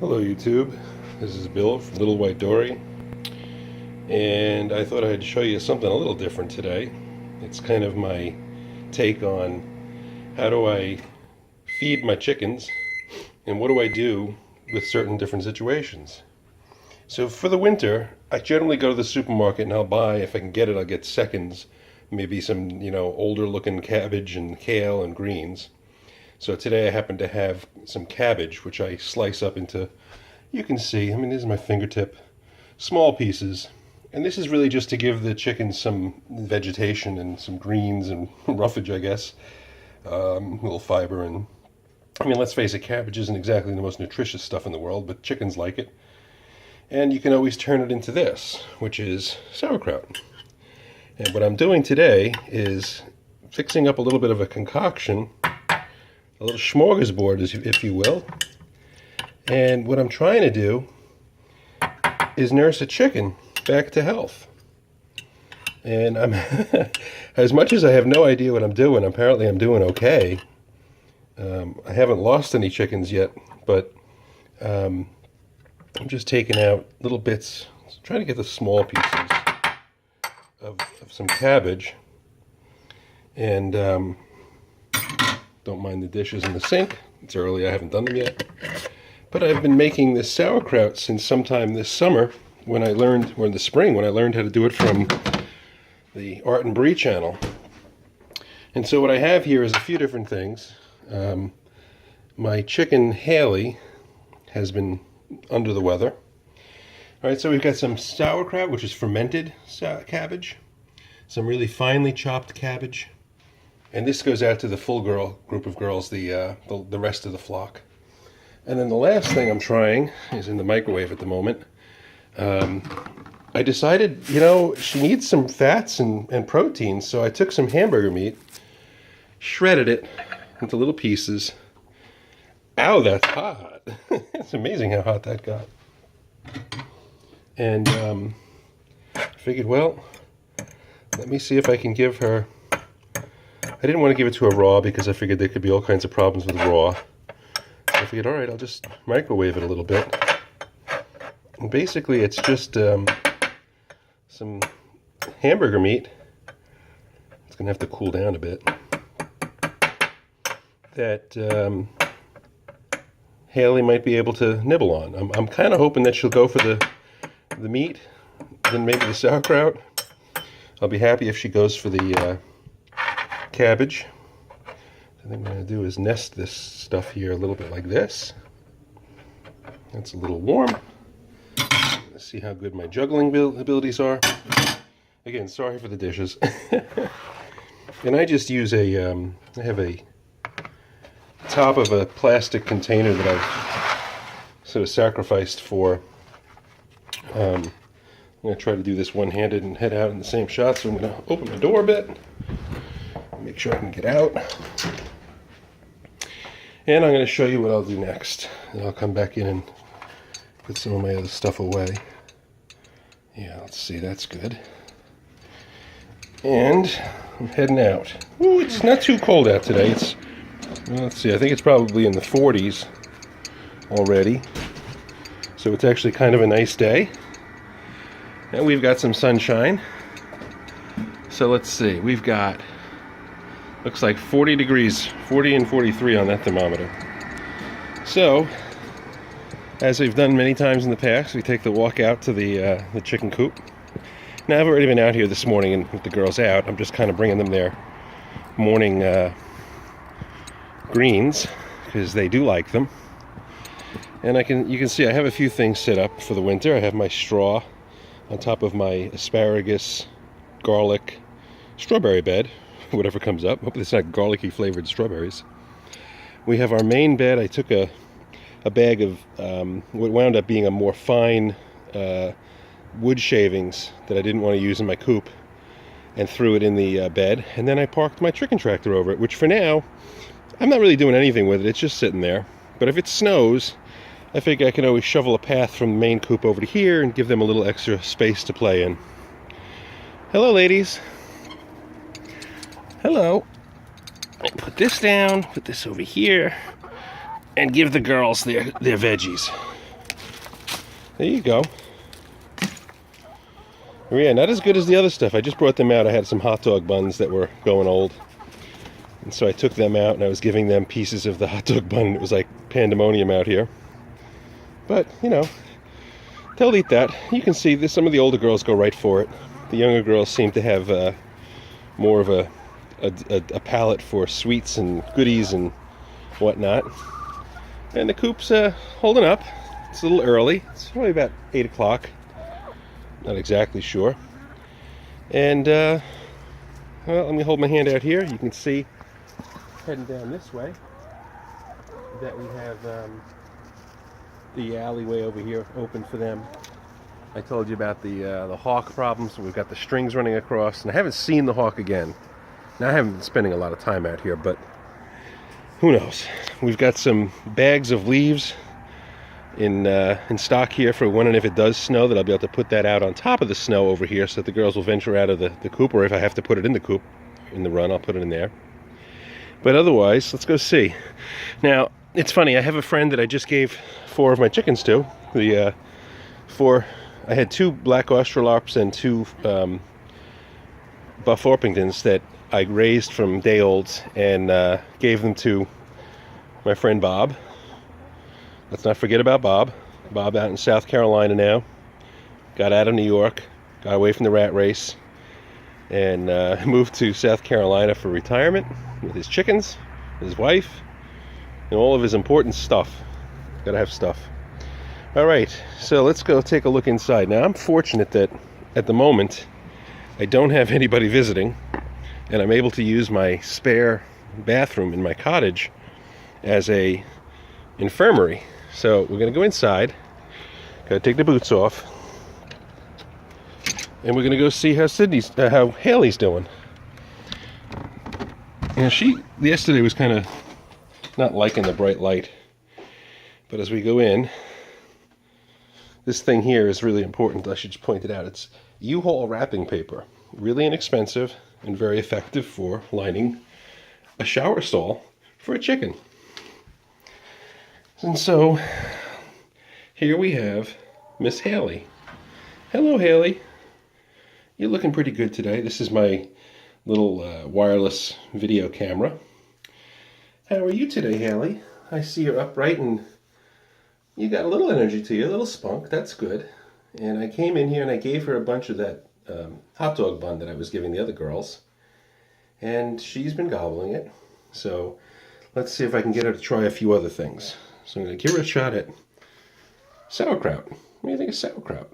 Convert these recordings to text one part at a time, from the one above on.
Hello YouTube, this is Bill from Little White Dory, and I thought I'd show you something a little different today. It's kind of my take on how do I feed my chickens and what do I do with certain different situations. So for the winter, I generally go to the supermarket and I'll buy, if I can get it, I'll get seconds, maybe some, older looking cabbage and kale and greens. So today I happen to have some cabbage, which I slice up into, you can see, this is my fingertip, small pieces. And this is really just to give the chickens some vegetation and some greens and roughage, I guess. A little fiber and, let's face it, cabbage isn't exactly the most nutritious stuff in the world, but chickens like it. And you can always turn it into this, which is sauerkraut. And what I'm doing today is fixing up a little bit of a concoction, a little smorgasbord, if you will. And what I'm trying to do is nurse a chicken back to health. And I'm as much as I have no idea what I'm doing, apparently I'm doing okay. I haven't lost any chickens yet, but I'm just taking out little bits, trying to get the small pieces of some cabbage. And don't mind the dishes in the sink. It's early, I haven't done them yet. But I've been making this sauerkraut since sometime this summer when I learned, or in the spring, when I learned how to do it from the Art and Brie channel. And so what I have here is a few different things. My chicken Hailey has been under the weather. Alright, so we've got some sauerkraut, which is fermented cabbage. Some really finely chopped cabbage. And this goes out to the full group of girls, the rest of the flock. And then the last thing I'm trying is in the microwave at the moment. I decided, she needs some fats and protein, so I took some hamburger meat, shredded it into little pieces. Ow, that's hot. It's amazing how hot that got. And I figured, well, let me see if I can give her... I didn't want to give it to her raw because I figured there could be all kinds of problems with raw. So I figured, all right, I'll just microwave it a little bit. And basically, it's just some hamburger meat. It's going to have to cool down a bit. That Hailey might be able to nibble on. I'm kind of hoping that she'll go for the meat, then maybe the sauerkraut. I'll be happy if she goes for the cabbage. I think what I'm going to do is nest this stuff here a little bit like this. That's a little warm. Let's see how good my juggling abilities are. Again, sorry for the dishes. And I just use I have a top of a plastic container that I've sort of sacrificed for. I'm going to try to do this one-handed and head out in the same shot, so I'm going to open the door a bit. Make sure I can get out. And I'm going to show you what I'll do next. And I'll come back in and put some of my other stuff away. Yeah, let's see, that's good. And I'm heading out. Ooh, it's not too cold out today. Let's see, I think it's probably in the 40s already. So it's actually kind of a nice day. And we've got some sunshine. So let's see, we've got, looks like 40 degrees, 40 and 43 on that thermometer. So, as we've done many times in the past, we take the walk out to the chicken coop. Now, I've already been out here this morning and with the girls out. I'm just kind of bringing them their morning greens, because they do like them. And you can see I have a few things set up for the winter. I have my straw on top of my asparagus, garlic, strawberry bed, whatever comes up. Hope it's not garlicky flavored strawberries. We have our main bed. I took a bag of what wound up being a more fine wood shavings that I didn't want to use in my coop, and threw it in the bed. And then I parked my chicken tractor over it, which for now, I'm not really doing anything with it. It's just sitting there. But if it snows, I figure I can always shovel a path from the main coop over to here and give them a little extra space to play in. Hello, ladies. Hello. Put this down, put this over here, and give the girls their veggies. There you go. Oh, yeah, not as good as the other stuff. I just brought them out. I had some hot dog buns that were going old. And so I took them out and I was giving them pieces of the hot dog bun. It was like pandemonium out here. But, you know, they'll eat that. You can see this, some of the older girls go right for it. The younger girls seem to have more of a palate for sweets and goodies and whatnot. And the Coop's holding up. It's a little early. It's probably about 8 o'clock. Not exactly sure. And, well, let me hold my hand out here. You can see, heading down this way, that we have the alleyway over here open for them. I told you about the hawk problem, so we've got the strings running across, and I haven't seen the hawk again. Now, I haven't been spending a lot of time out here, but who knows? We've got some bags of leaves in stock here for when and if it does snow, that I'll be able to put that out on top of the snow over here so that the girls will venture out of the coop, or if I have to put it in the coop, in the run, I'll put it in there. But otherwise, let's go see. Now, it's funny, I have a friend that I just gave 4 of my chickens to. I had 2 black Australorps and 2 Buff Orpingtons that I raised from day olds and gave them to my friend Bob. Let's not forget about Bob. Bob out in South Carolina now. Got out of New York, got away from the rat race, and moved to South Carolina for retirement with his chickens, his wife, and all of his important stuff. Gotta have stuff. All right, so let's go take a look inside. Now, I'm fortunate that at the moment I don't have anybody visiting, and I'm able to use my spare bathroom in my cottage as a infirmary. So we're going to go inside, gotta take the boots off, and we're going to go see how Hailey's doing. You know, she yesterday was kind of not liking the bright light, but as we go in, this thing here is really important. I should just point it out. It's U-Haul wrapping paper, really inexpensive and very effective for lining a shower stall for a chicken. And so here we have Miss Hailey. Hello, Hailey. You're looking pretty good today. This is my little wireless video camera. How are you today, Hailey? I see you're upright and you got a little energy to you, a little spunk. That's good. And I came in here and I gave her a bunch of that hot dog bun that I was giving the other girls. And she's been gobbling it. So let's see if I can get her to try a few other things. So I'm going to give her a shot at sauerkraut. What do you think of sauerkraut?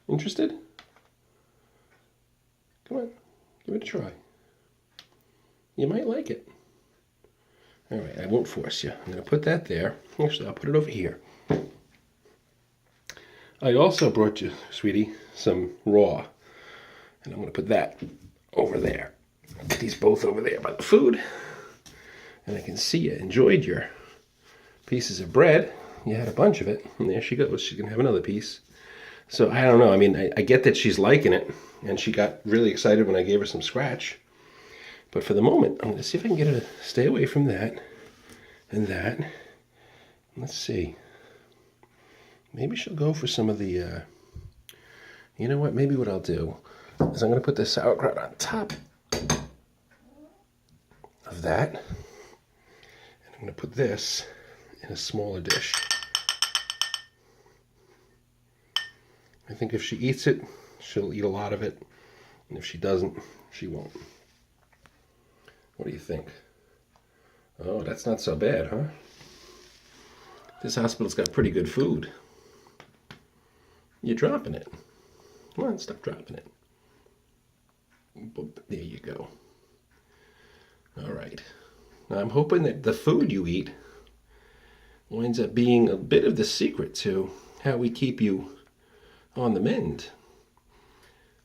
Interested? Come on, give it a try. You might like it. All right, I won't force you. I'm going to put that there. Actually, I'll put it over here. I also brought you, sweetie, some raw. And I'm going to put that over there. I'll put these both over there by the food. And I can see you enjoyed your pieces of bread. You had a bunch of it. And there she goes. She's going to have another piece. So I don't know. I mean, I get that she's liking it. And she got really excited when I gave her some scratch. But for the moment, I'm going to see if I can get her to stay away from that and that. Let's see. Maybe she'll go for some of the, you know what? Maybe what I'll do is I'm going to put the sauerkraut on top of that. And I'm going to put this in a smaller dish. I think if she eats it, she'll eat a lot of it. And if she doesn't, she won't. What do you think? Oh, that's not so bad, huh? This hospital's got pretty good food. You're dropping it. Come on, stop dropping it. There you go. All right. Now I'm hoping that the food you eat winds up being a bit of the secret to how we keep you on the mend.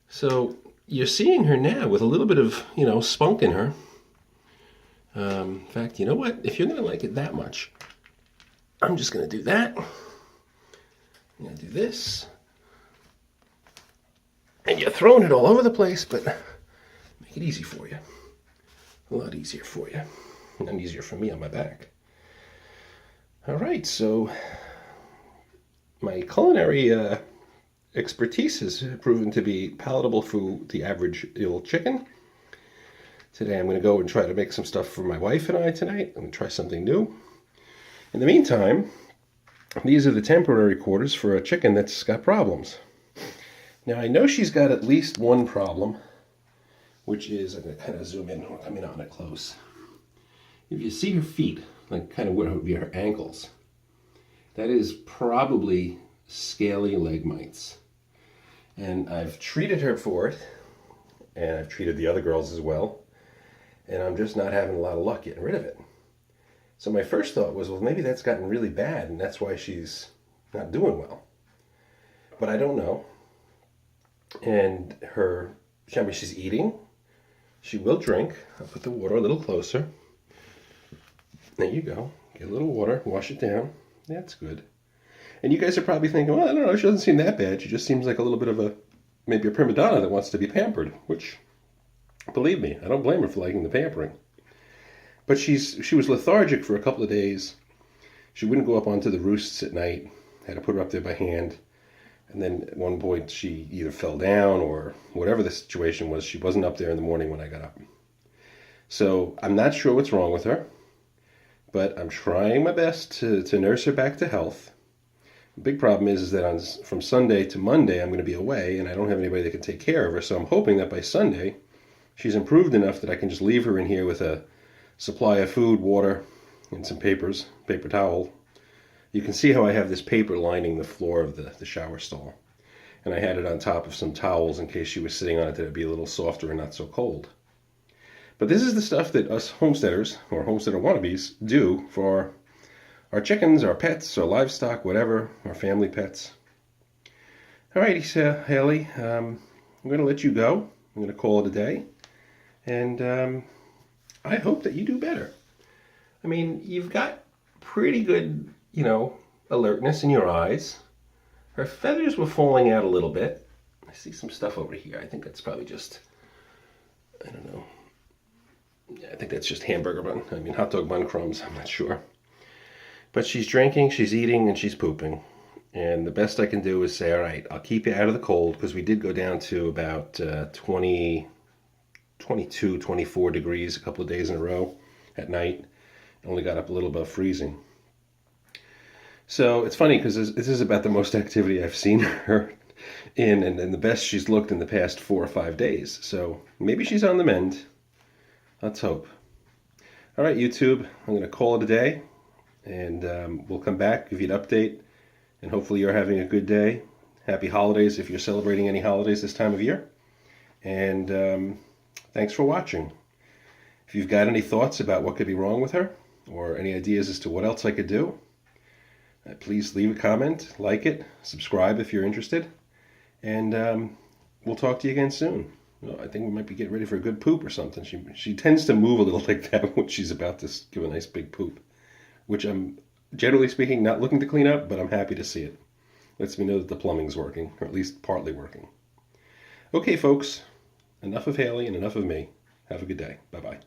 So you're seeing her now with a little bit of, spunk in her. In fact, you know what? If you're going to like it that much, I'm just going to do that. I'm going to do this. And you're throwing it all over the place, but make it easy for you. A lot easier for you. And easier for me on my back. All right, so my culinary expertise has proven to be palatable for the average ill chicken. Today I'm going to go and try to make some stuff for my wife and I tonight. I'm going to try something new. In the meantime, these are the temporary quarters for a chicken that's got problems. Now I know she's got at least one problem, which is, I'm going to kind of zoom in, come in on it close. If you see her feet, like kind of what would be her ankles, that is probably scaly leg mites. And I've treated her for it, and I've treated the other girls as well, and I'm just not having a lot of luck getting rid of it. So my first thought was, well, maybe that's gotten really bad, and that's why she's not doing well. But I don't know. And she's eating. She will drink. I'll put the water a little closer. There you go. Get a little water, wash it down. That's good. And you guys are probably thinking, well, I don't know, she doesn't seem that bad. She just seems like a little bit of maybe a prima donna that wants to be pampered, which, believe me, I don't blame her for liking the pampering. But she was lethargic for a couple of days. She wouldn't go up onto the roosts at night. Had to put her up there by hand. And then at one point she either fell down or whatever the situation was, she wasn't up there in the morning when I got up. So I'm not sure what's wrong with her, but I'm trying my best to nurse her back to health. The big problem is that from Sunday to Monday I'm going to be away and I don't have anybody that can take care of her. So I'm hoping that by Sunday she's improved enough that I can just leave her in here with a supply of food, water, and some paper towel. You can see how I have this paper lining the floor of the shower stall. And I had it on top of some towels in case she was sitting on it that it would be a little softer and not so cold. But this is the stuff that us homesteaders, or homesteader wannabes, do for our chickens, our pets, our livestock, whatever, our family pets. Alrighty, so Hailey, I'm going to let you go. I'm going to call it a day. And I hope that you do better. I mean, you've got pretty good, alertness in your eyes. Her feathers were falling out a little bit. I see some stuff over here. I think that's probably just, I don't know. Yeah, I think that's just hot dog bun crumbs. I'm not sure. But she's drinking, she's eating, and she's pooping. And the best I can do is say, all right, I'll keep you out of the cold, because we did go down to about 22, 24 degrees a couple of days in a row at night. Only got up a little above freezing. So it's funny because this is about the most activity I've seen her in and the best she's looked in the past 4 or 5 days. So maybe she's on the mend. Let's hope. All right, YouTube, I'm going to call it a day. And we'll come back, give you an update. And hopefully you're having a good day. Happy holidays if you're celebrating any holidays this time of year. And thanks for watching. If you've got any thoughts about what could be wrong with her, or any ideas as to what else I could do, please leave a comment, like it, subscribe if you're interested, and we'll talk to you again soon. I think we might be getting ready for a good poop or something. She tends to move a little like that when she's about to give a nice big poop, which I'm, generally speaking, not looking to clean up, but I'm happy to see it. Lets me know that the plumbing's working, or at least partly working. Okay, folks, enough of Hailey and enough of me. Have a good day. Bye-bye.